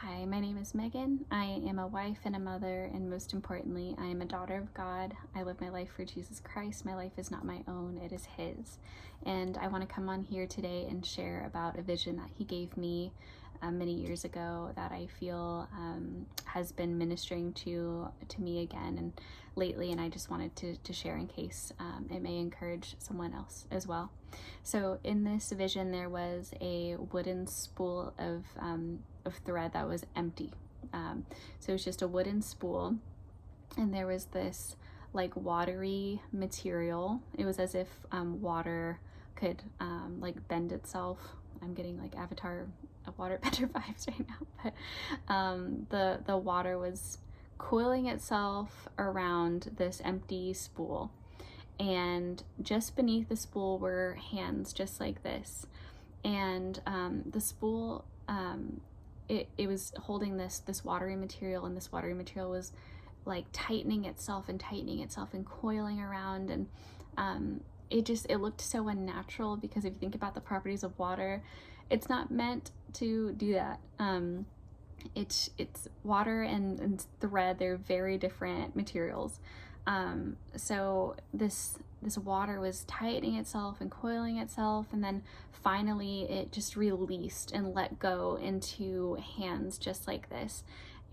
Hi, my name is Megan. I am a wife and a mother, and most importantly, I am a daughter of God. I live my life for Jesus Christ. My life is not my own, it is His. And I want to come on here today and share about a vision that He gave me many years ago that I feel has been ministering to me again and lately, and I just wanted to share in case it may encourage someone else as well. So in this vision, there was a wooden spool of thread that was empty. So it was just a wooden spool, and there was this like watery material. It was as if water could like bend itself. I'm getting like Avatar water bender vibes right now, but the water was coiling itself around this empty spool, and just beneath the spool were hands just like this, and the spool it was holding this watery material, and this watery material was like tightening itself and coiling around, and it looked so unnatural, because if you think about the properties of water, it's not meant to do that. It's water and thread, they're very different materials. So this water was tightening itself and coiling itself, and then finally it just released and let go into hands just like this,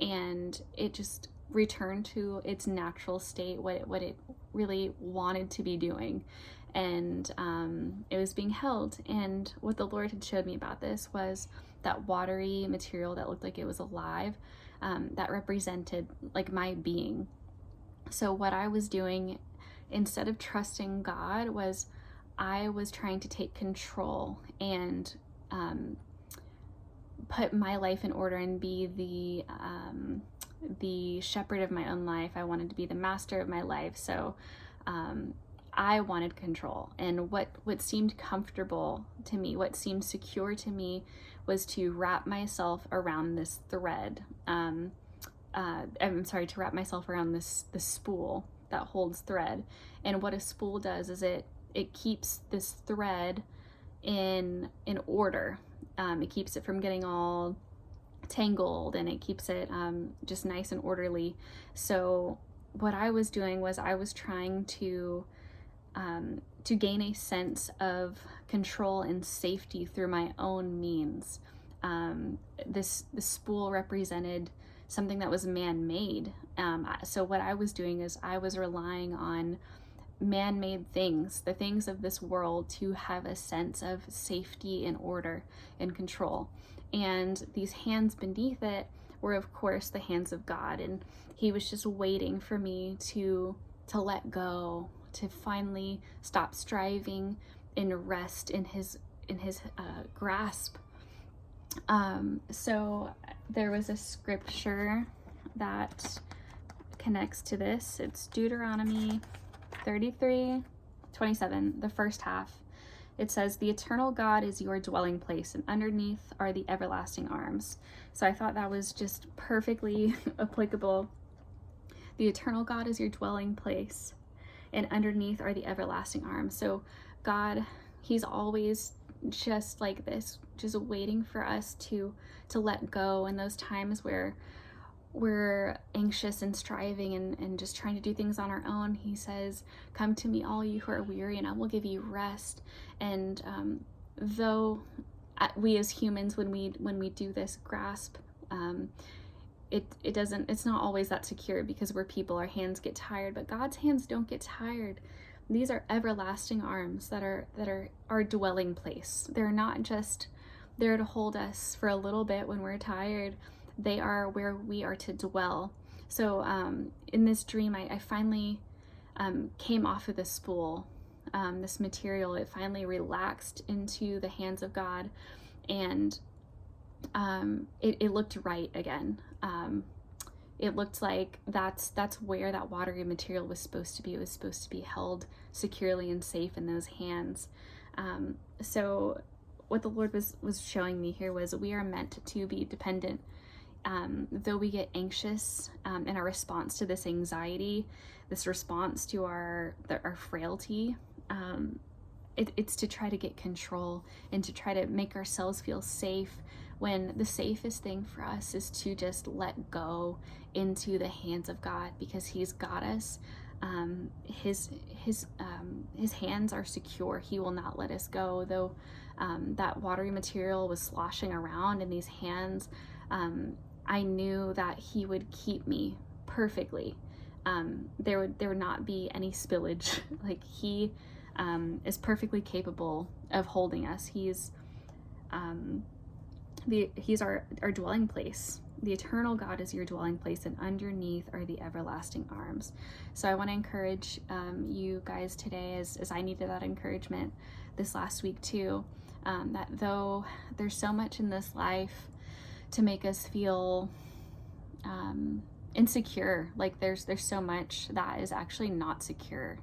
and it just returned to its natural state, what it really wanted to be doing. And it was being held, and what the Lord had showed me about this was that watery material that looked like it was alive, that represented like my being. So what I was doing, instead of trusting God, was I was trying to take control and put my life in order and be the shepherd of my own life. I wanted to be the master of my life. So I wanted control, and what seemed comfortable to me, what seemed secure to me, was to wrap myself around this thread. To wrap myself around this spool that holds thread. And what a spool does is it keeps this thread in order. It keeps it from getting all tangled, and it keeps it just nice and orderly. So what I was doing was I was trying to gain a sense of control and safety through my own means. This spool represented something that was man-made. So what I was doing is I was relying on man-made things, the things of this world, to have a sense of safety and order and control. And these hands beneath it were, of course, the hands of God, and He was just waiting for me to let go, to finally stop striving and rest in his grasp. So there was a scripture that connects to this. It's Deuteronomy 33:27, the first half. It says, "The eternal God is your dwelling place, and underneath are the everlasting arms." So I thought that was just perfectly applicable. The eternal God is your dwelling place, and underneath are the everlasting arms. So God, He's always just like this, just waiting for us to let go in those times where we're anxious and striving and just trying to do things on our own. He says, "Come to me, all you who are weary, and I will give you rest." And though we as humans, when we do this grasp, it's not always that secure, because we're people, our hands get tired, but God's hands don't get tired. These are everlasting arms that are our dwelling place. They're not just there to hold us for a little bit when we're tired. They are where we are to dwell. So in this dream, I finally came off of the spool, this material. It finally relaxed into the hands of God, and it looked right again. It looked like that's where that watery material was supposed to be. It was supposed to be held securely and safe in those hands. So what the Lord was showing me here was we are meant to be dependent. Though we get anxious in our response to this anxiety, this response to our frailty, it's to try to get control and to try to make ourselves feel safe when the safest thing for us is to just let go into the hands of God, because He's got us. His hands are secure. He will not let us go. Though that watery material was sloshing around in these hands, I knew that He would keep me perfectly. There would not be any spillage. Like, He is perfectly capable of holding us. He's our dwelling place. The eternal God is your dwelling place, and underneath are the everlasting arms. So I want to encourage you guys today, as I needed that encouragement this last week too, that though there's so much in this life to make us feel insecure, like there's so much that is actually not secure.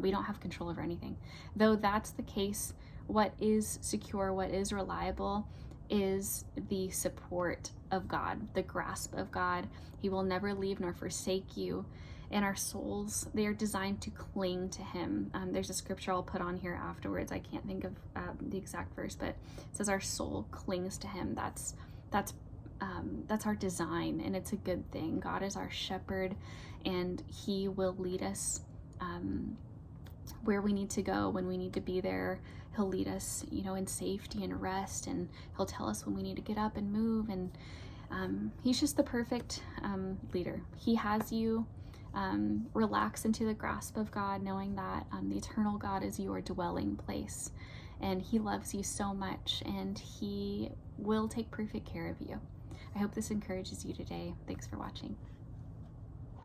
We don't have control over anything. Though that's the case, what is secure, what is reliable, is the support of God, the grasp of God. He will never leave nor forsake you. And our souls, they are designed to cling to Him. There's a scripture I'll put on here afterwards. I can't think of the exact verse, but it says our soul clings to Him. That's our design, and it's a good thing. God is our shepherd, and He will lead us where we need to go when we need to be there. He'll lead us, in safety and rest, and He'll tell us when we need to get up and move. And He's just the perfect leader. He has you relax into the grasp of God, knowing that the eternal God is your dwelling place, and He loves you so much, and He will take perfect care of you. I hope this encourages you today. Thanks for watching.